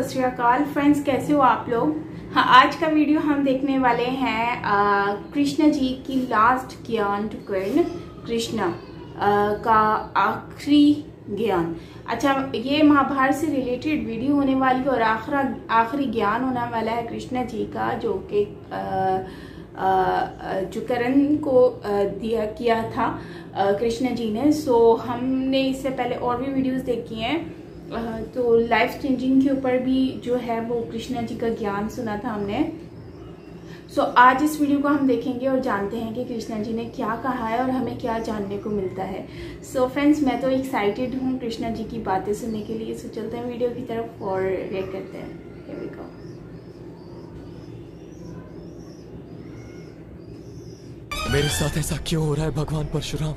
सत श्री अकाल फ्रेंड्स, कैसे हो आप लोग। हाँ, आज का वीडियो हम देखने वाले हैं कृष्ण जी की लास्ट ज्ञान टू कर्ण, कृष्ण का आखिरी ज्ञान। अच्छा, ये महाभारत से रिलेटेड वीडियो होने वाली और आखिरी ज्ञान होने वाला है कृष्ण जी का, जो कि जो कर्ण को दिया किया था कृष्ण जी ने। सो हमने इससे पहले और भी वीडियोस देखी हैं, तो लाइफ चेंजिंग के ऊपर भी जो है वो कृष्ण जी का ज्ञान सुना था हमने। सो आज इस वीडियो को हम देखेंगे और जानते हैं कि कृष्ण जी ने क्या कहा है और हमें क्या जानने को मिलता है। सो फ्रेंड्स, मैं तो एक्साइटेड हूँ कृष्ण जी की बातें सुनने के लिए। सो चलते हैं वीडियो की तरफ और रिएक्ट करते हैं। Here we go. मेरे साथ ऐसा क्यों हो रहा है भगवान परशुराम?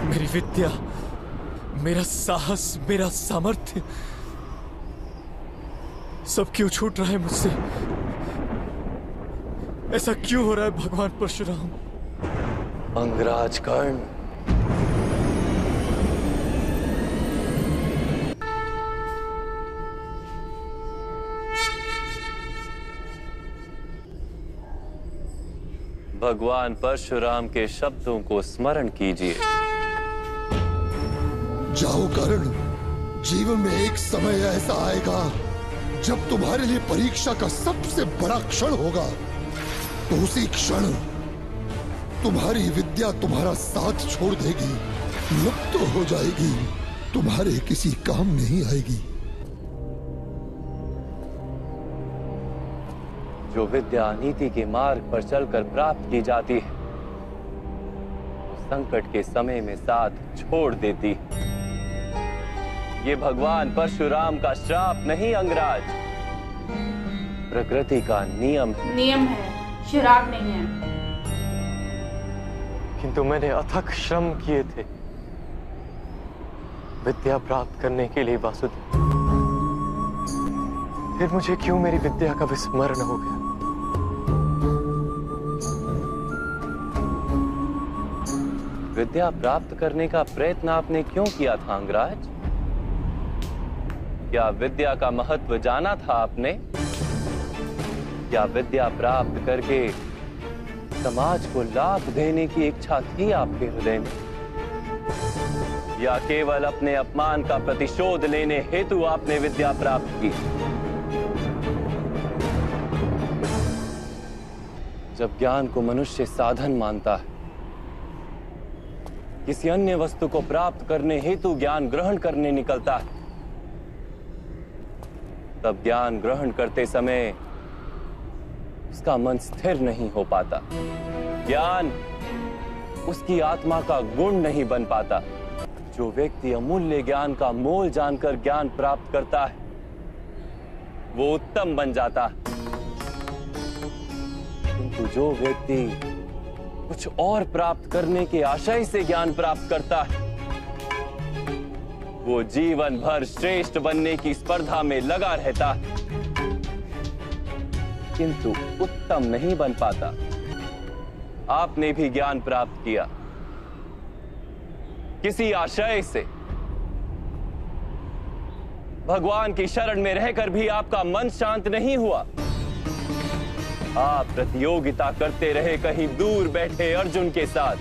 मेरी विद्या, मेरा साहस, मेरा सामर्थ्य सब क्यों छूट रहा है मुझसे? ऐसा क्यों हो रहा है भगवान परशुराम? अंगराज कर्ण, भगवान परशुराम के शब्दों को स्मरण कीजिए। जाओ कर्ण, जीवन में एक समय ऐसा आएगा जब तुम्हारे लिए परीक्षा का सबसे बड़ा क्षण होगा। तो उसी क्षण तुम्हारी विद्या तुम्हारा साथ छोड़ देगी, लुप्त हो जाएगी, तुम्हारे किसी काम नहीं आएगी। जो विद्या नीति के मार्ग पर चलकर प्राप्त की जाती है, संकट के समय में साथ छोड़ देती है। ये भगवान परशुराम का श्राप नहीं अंगराज, प्रकृति का नियम है, शराब नहीं है। किंतु मैंने अथक श्रम किए थे विद्या प्राप्त करने के लिए वासुदेव। फिर मुझे क्यों मेरी विद्या का विस्मरण हो गया? विद्या प्राप्त करने का प्रयत्न आपने क्यों किया था अंगराज? क्या विद्या का महत्व जाना था आपने? क्या विद्या प्राप्त करके समाज को लाभ देने की इच्छा थी आपके हृदय में, या केवल अपने अपमान का प्रतिशोध लेने हेतु आपने विद्या प्राप्त की? जब ज्ञान को मनुष्य साधन मानता है, किसी अन्य वस्तु को प्राप्त करने हेतु ज्ञान ग्रहण करने निकलता है, तब ज्ञान ग्रहण करते समय उसका मन स्थिर नहीं हो पाता। ज्ञान उसकी आत्मा का गुण नहीं बन पाता। जो व्यक्ति अमूल्य ज्ञान का मोल जानकर ज्ञान प्राप्त करता है, वो उत्तम बन जाता है। किंतु जो व्यक्ति कुछ और प्राप्त करने के आशय से ज्ञान प्राप्त करता है, वो जीवन भर श्रेष्ठ बनने की स्पर्धा में लगा रहता है, किंतु उत्तम नहीं बन पाता। आपने भी ज्ञान प्राप्त किया किसी आशय से, भगवान की शरण में रहकर भी आपका मन शांत नहीं हुआ। आप प्रतियोगिता करते रहे कहीं दूर बैठे अर्जुन के साथ।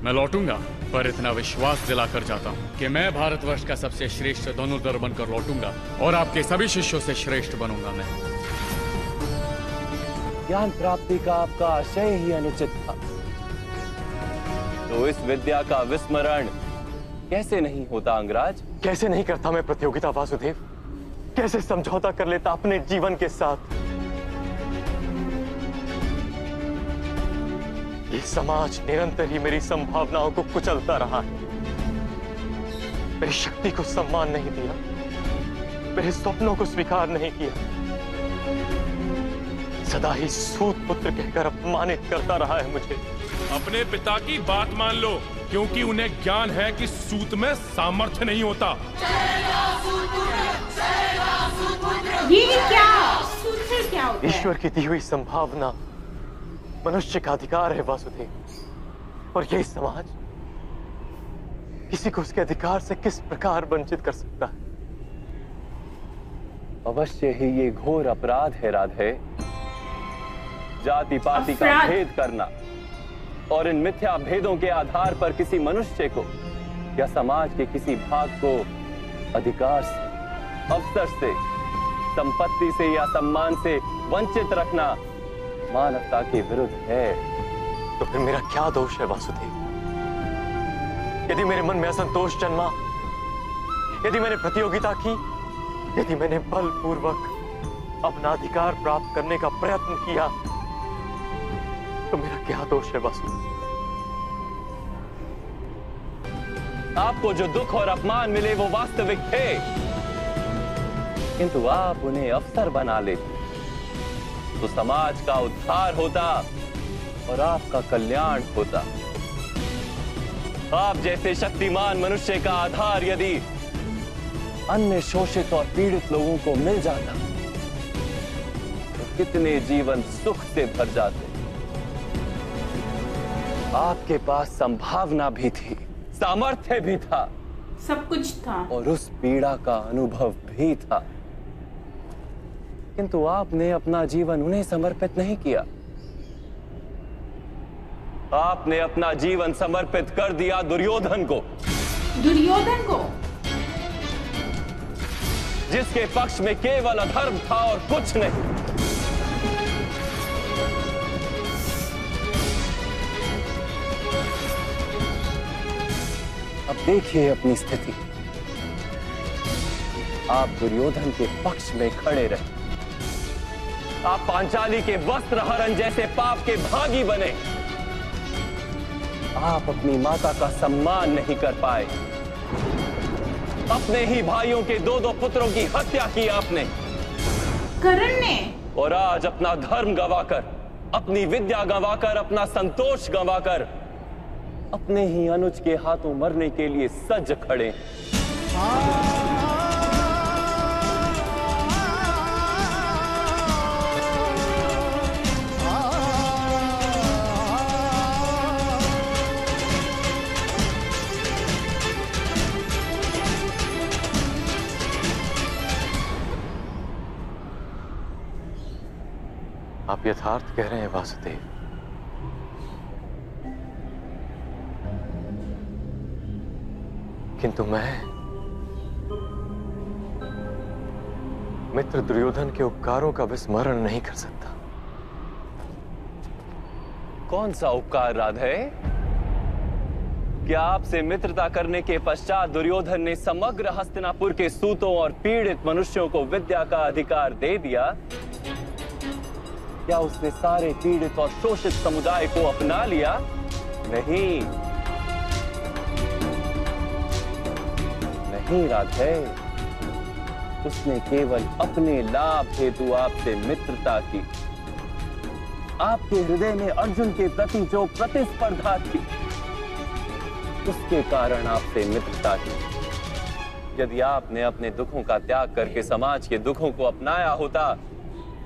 मैं लौटूंगा, पर इतना विश्वास दिलाकर जाता हूँ कि मैं भारतवर्ष का सबसे श्रेष्ठ धनुर्धर बनकर लौटूंगा और आपके सभी शिष्यों से श्रेष्ठ बनूंगा मैं। ज्ञान प्राप्ति का आपका आशय ही अनुचित था, तो इस विद्या का विस्मरण कैसे नहीं होता अंगराज? कैसे नहीं करता मैं प्रतियोगिता वासुदेव? कैसे समझौता कर लेता अपने जीवन के साथ? ये समाज निरंतर ही मेरी संभावनाओं को कुचलता रहा है, मेरी शक्ति को सम्मान नहीं दिया, मेरे सपनों को स्वीकार नहीं किया, सदा ही सूत पुत्र कहकर अपमानित करता रहा है मुझे। अपने पिता की बात मान लो, क्योंकि उन्हें ज्ञान है कि सूत में सामर्थ्य नहीं होता। ये क्या सूत से क्या होता है? ईश्वर की दी हुई संभावना मनुष्य का अधिकार है वासुदेव, और यही समाज किसी को उसके अधिकार से किस प्रकार वंचित कर सकता है? अवश्य ही ये घोर अपराध है राधे। जाति पाति का भेद करना और इन मिथ्या भेदों के आधार पर किसी मनुष्य को या समाज के किसी भाग को अधिकार से, अवसर से, संपत्ति से या सम्मान से वंचित रखना मानवता के विरुद्ध है। तो फिर मेरा क्या दोष है वासुदेव? यदि मेरे मन में असंतोष जन्मा, यदि मैंने प्रतियोगिता की, यदि मैंने बलपूर्वक अपना अधिकार प्राप्त करने का प्रयत्न किया, तो मेरा क्या दोष है वासुदेव? आपको जो दुख और अपमान मिले वो वास्तविक थे, किंतु आप उन्हें अवसर बना लेते तो समाज का उद्धार होता और आपका कल्याण होता। आप जैसे शक्तिमान मनुष्य का आधार यदि अन्य शोषित और पीड़ित लोगों को मिल जाता तो कितने जीवन सुख से भर जाते। आपके पास संभावना भी थी, सामर्थ्य भी था, सब कुछ था और उस पीड़ा का अनुभव भी था, किंतु आपने अपना जीवन उन्हें समर्पित नहीं किया। आपने अपना जीवन समर्पित कर दिया दुर्योधन को। दुर्योधन को? जिसके पक्ष में केवल अधर्म था और कुछ नहीं। अब देखिए अपनी स्थिति। आप दुर्योधन के पक्ष में खड़े रहे। आप पांचाली के वस्त्र हरण जैसे पाप के भागी बने। आप अपनी माता का सम्मान नहीं कर पाए। अपने ही भाइयों के 2-2 पुत्रों की हत्या की आपने, कर्ण ने। और आज अपना धर्म गंवाकर, अपनी विद्या गंवाकर, अपना संतोष गंवाकर अपने ही अनुज के हाथों मरने के लिए सज खड़े। आप यथार्थ कह रहे हैं वासुदेव। किंतु मैं मित्र दुर्योधन के उपकारों का विस्मरण नहीं कर सकता। कौन सा उपकार राधे? क्या आपसे मित्रता करने के पश्चात दुर्योधन ने समग्र हस्तिनापुर के सूतों और पीड़ित मनुष्यों को विद्या का अधिकार दे दिया? क्या उसने सारे पीड़ित और शोषित समुदाय को अपना लिया? नहीं, नहीं राधे। उसने केवल अपने लाभ हेतु आपसे मित्रता की। आपके हृदय में अर्जुन के प्रति जो प्रतिस्पर्धा थी, उसके कारण आपसे मित्रता की। यदि आपने अपने दुखों का त्याग करके समाज के दुखों को अपनाया होता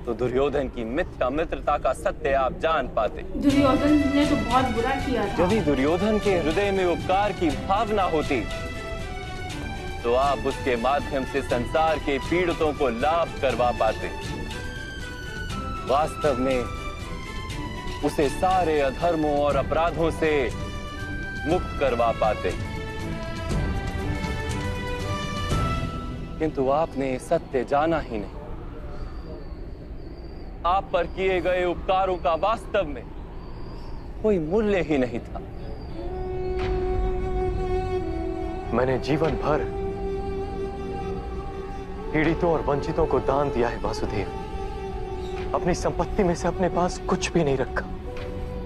तो दुर्योधन की मिथ्या मित्रता का सत्य आप जान पाते। दुर्योधन ने तो बहुत बुरा किया था। यदि दुर्योधन के हृदय में उपकार की भावना होती तो आप उसके माध्यम से संसार के पीड़ितों को लाभ करवा पाते। वास्तव में उसे सारे अधर्मों और अपराधों से मुक्त करवा पाते। किंतु आपने सत्य जाना ही नहीं। आप पर किए गए उपकारों का वास्तव में कोई मूल्य ही नहीं था। मैंने जीवन भर पीड़ितों और वंचितों को दान दिया है वासुदेव। अपनी संपत्ति में से अपने पास कुछ भी नहीं रखा।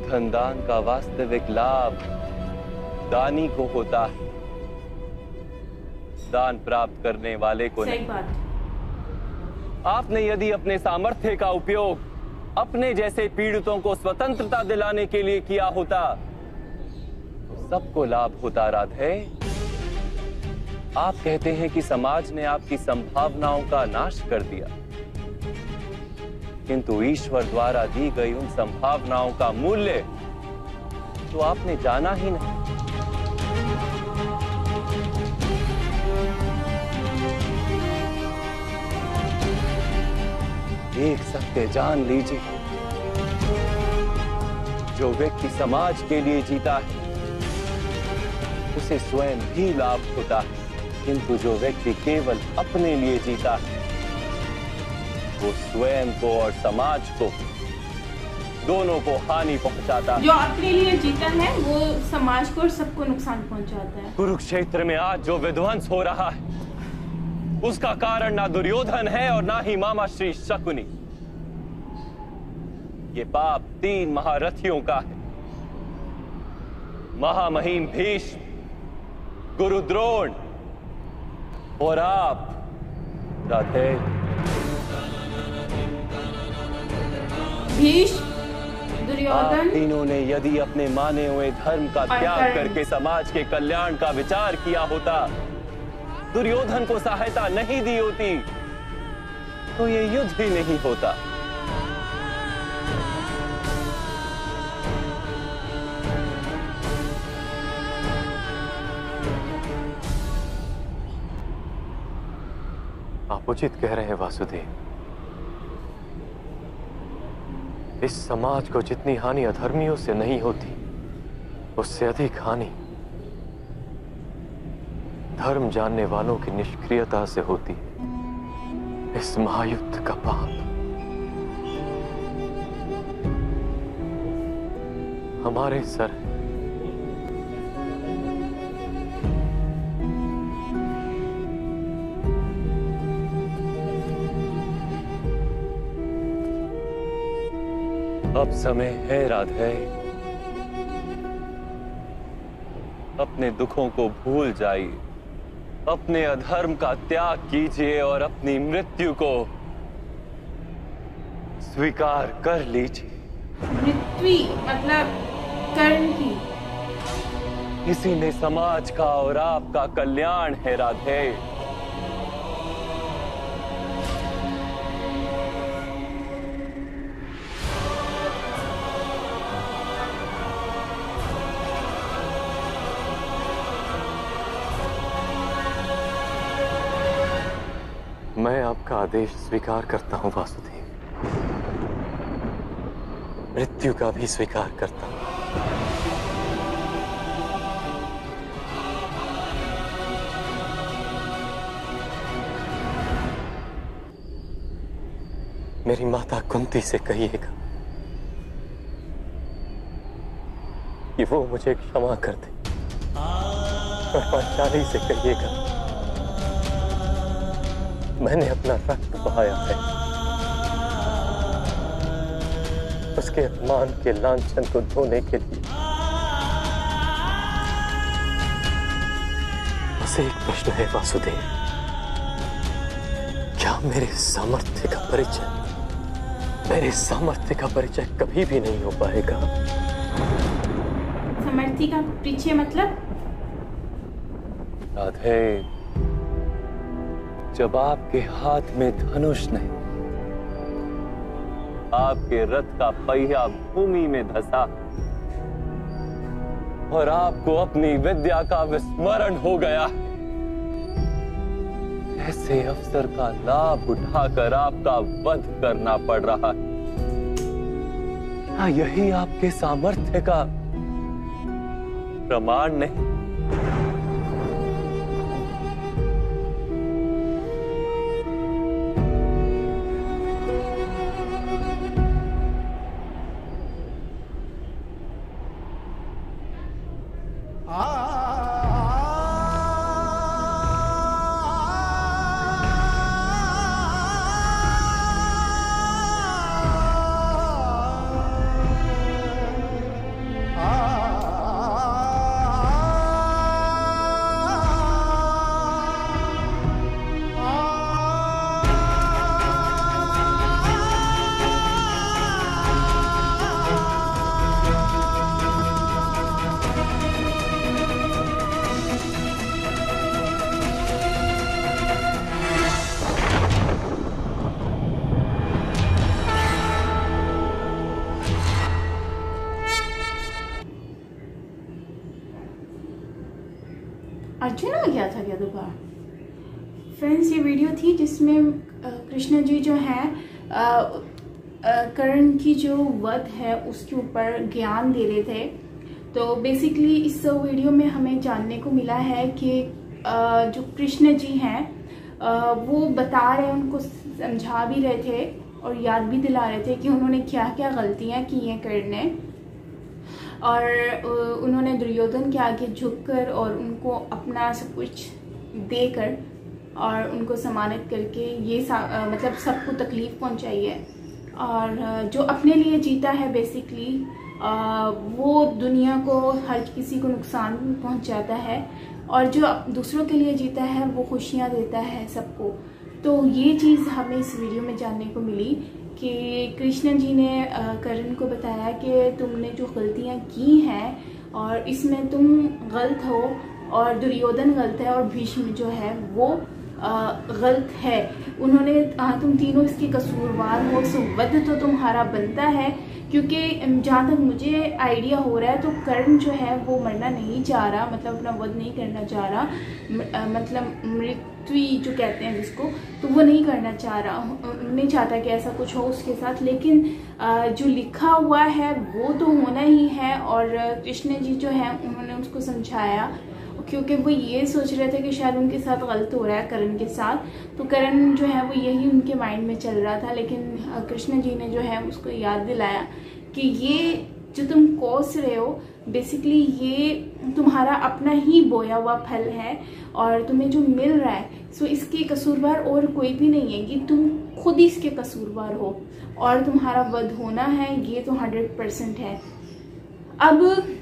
धन दान का वास्तविक लाभ दानी को होता है, दान प्राप्त करने वाले को नहीं। सही बात। आपने यदि अपने सामर्थ्य का उपयोग अपने जैसे पीड़ितों को स्वतंत्रता दिलाने के लिए किया होता तो सबको लाभ होता राधे। आप कहते हैं कि समाज ने आपकी संभावनाओं का नाश कर दिया, किंतु ईश्वर द्वारा दी गई उन संभावनाओं का मूल्य तो आपने जाना ही नहीं। एक सत्य जान लीजिए, जो व्यक्ति समाज के लिए जीता है उसे स्वयं भी लाभ होता है, किंतु जो व्यक्ति केवल अपने लिए जीता है वो स्वयं को और समाज को दोनों को हानि पहुंचाता है। जो अपने लिए जीता है वो समाज को और सबको नुकसान पहुंचाता है। कुरुक्षेत्र में आज जो विध्वंस हो रहा है उसका कारण ना दुर्योधन है और ना ही मामा श्री शकुनी। ये पाप 3 महारथियों का है, महामहिम भीष्म, गुरु द्रोण और आप राधे। भीष्म, दुर्योधन, आप तीनों ने यदि अपने माने हुए धर्म का त्याग करके समाज के कल्याण का विचार किया होता, दुर्योधन को सहायता नहीं दी होती, तो ये युद्ध ही नहीं होता। आप उचित कह रहे हैं वासुदेव। इस समाज को जितनी हानि अधर्मियों से नहीं होती, उससे अधिक हानि धर्म जानने वालों की निष्क्रियता से होती है। इस महायुद्ध का पाप हमारे सर है। अब समय है राधे, अपने दुखों को भूल जाइए, अपने अधर्म का त्याग कीजिए और अपनी मृत्यु को स्वीकार कर लीजिए। मृत्यु मतलब कर्म की। इसी में समाज का और आपका कल्याण है राधे। मैं आपका आदेश स्वीकार करता हूं वासुदेव, मृत्यु का भी स्वीकार करता हूं। मेरी माता कुंती से कहिएगा कि वो मुझे क्षमा कर दे, और पांचाली से कहिएगा मैंने अपना रक्त बहाया है, उसके अपमान के लांछन को धोने के लिए। बस एक प्रश्न है वासुदेव, क्या मेरे सामर्थ्य का परिचय कभी भी नहीं हो पाएगा? सामर्थ्य का परिचय मतलब? राधे, जब आपके हाथ में धनुष नहीं, आपके रथ का पहिया भूमि में धंसा और आपको अपनी विद्या का विस्मरण हो गया, ऐसे अवसर का लाभ उठाकर आपका वध करना पड़ रहा है। क्या यही आपके सामर्थ्य का प्रमाण नहीं? अर्जुन आ गया था क्या दोबारा? फ्रेंड्स, ये वीडियो थी जिसमें कृष्ण जी जो हैं कर्ण की जो वध है उसके ऊपर ज्ञान दे रहे थे। तो बेसिकली इस वीडियो में हमें जानने को मिला है कि जो कृष्ण जी हैं वो बता रहे, उनको समझा भी रहे थे और याद भी दिला रहे थे कि उन्होंने क्या क्या गलतियां की हैं कर्ण ने, और उन्होंने दुर्योधन के आगे झुककर और उनको अपना सब कुछ देकर और उनको सम्मानित करके ये मतलब सबको तकलीफ पहुंचाई है। और जो अपने लिए जीता है बेसिकली वो दुनिया को, हर किसी को नुकसान पहुंचाता है, और जो दूसरों के लिए जीता है वो खुशियां देता है सबको। तो ये चीज़ हमें इस वीडियो में जानने को मिली कि कृष्ण जी ने कर्ण को बताया कि तुमने जो गलतियां की हैं और इसमें तुम गलत हो और दुर्योधन गलत है और भीष्म जो है वो गलत है। उन्होंने तुम तीनों इसके कसूरवार हो, सो वध तो तुम्हारा बनता है, क्योंकि जहाँ तक मुझे आइडिया हो रहा है तो कर्ण जो है वो मरना नहीं चाह रहा, मतलब अपना वध नहीं करना चाह रहा, मतलब मृत्यु जो कहते हैं जिसको, तो वो नहीं करना चाह रहा, नहीं चाहता कि ऐसा कुछ हो उसके साथ। लेकिन जो लिखा हुआ है वो तो होना ही है। और कृष्ण जी जो है उन्होंने उसको समझाया, क्योंकि वो ये सोच रहे थे कि शायद उनके साथ गलत हो रहा है कर्ण के साथ, तो कर्ण जो है वो यही उनके माइंड में चल रहा था। लेकिन कृष्ण जी ने जो है उसको याद दिलाया कि ये जो तुम कोस रहे हो बेसिकली ये तुम्हारा अपना ही बोया हुआ फल है और तुम्हें जो मिल रहा है सो इसके कसूरवार और कोई भी नहीं है, कि तुम खुद ही इसके कसूरवार हो और तुम्हारा वध होना है, ये तो 100% है। अब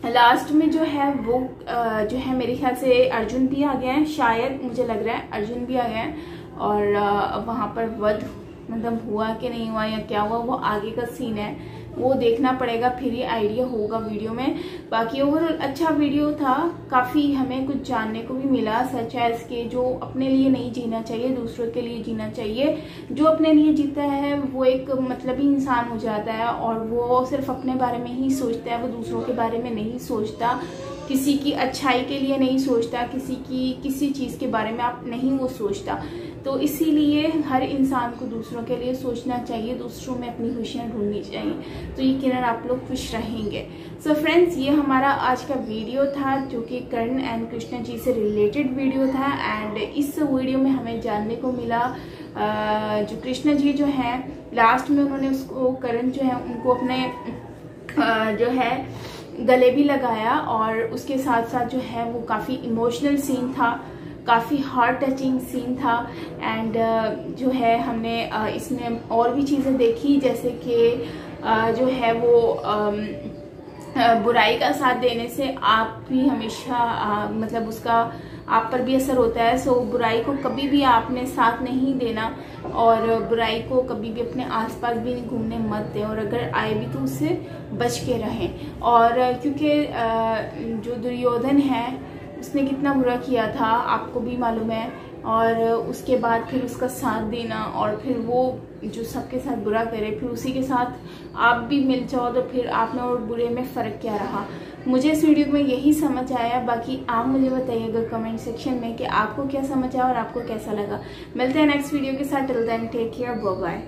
लास्ट में जो है वो जो है मेरे ख्याल से अर्जुन भी आ गया है, शायद मुझे लग रहा है अर्जुन भी आ गया है, और वहाँ पर वध मतलब हुआ कि नहीं हुआ या क्या हुआ वो आगे का सीन है, वो देखना पड़ेगा, फिर ये आइडिया होगा वीडियो में। बाकी ओवरऑल अच्छा वीडियो था, काफ़ी हमें कुछ जानने को भी मिला, सच है इसके जो अपने लिए नहीं जीना चाहिए दूसरों के लिए जीना चाहिए। जो अपने लिए जीता है वो एक मतलबी इंसान हो जाता है और वो सिर्फ अपने बारे में ही सोचता है, वो दूसरों के बारे में नहीं सोचता, किसी की अच्छाई के लिए नहीं सोचता, किसी चीज़ के बारे में आप नहीं वो सोचता। तो इसीलिए हर इंसान को दूसरों के लिए सोचना चाहिए, दूसरों में अपनी खुशियाँ ढूंढनी चाहिए, तो यकीनन आप लोग खुश रहेंगे। सो फ्रेंड्स, ये हमारा आज का वीडियो था जो कि कर्ण एंड कृष्ण जी से रिलेटेड वीडियो था। एंड इस वीडियो में हमें जानने को मिला जो कृष्ण जी जो हैं लास्ट में उन्होंने उसको कर्ण जो है उनको अपने जो है गले भी लगाया, और उसके साथ साथ जो है वो काफ़ी इमोशनल सीन था, काफ़ी हार्ट टचिंग सीन था। एंड जो है हमने इसमें और भी चीज़ें देखी, जैसे कि जो है वो बुराई का साथ देने से आप भी हमेशा मतलब उसका आप पर भी असर होता है। सो बुराई को कभी भी आपने साथ नहीं देना और बुराई को कभी भी अपने आसपास भी घूमने मत दें, और अगर आए भी तो उससे बच के रहें। और क्योंकि जो दुर्योधन है उसने कितना बुरा किया था आपको भी मालूम है, और उसके बाद फिर उसका साथ देना और फिर वो जो सबके साथ बुरा करे फिर उसी के साथ आप भी मिल जाओ, तो फिर आप में और बुरे में फ़र्क क्या रहा। मुझे इस वीडियो में यही समझ आया, बाकी आप मुझे बताइएगा कमेंट सेक्शन में कि आपको क्या समझ आया और आपको कैसा लगा। मिलते हैं नेक्स्ट वीडियो के साथ, till then take care, bye bye.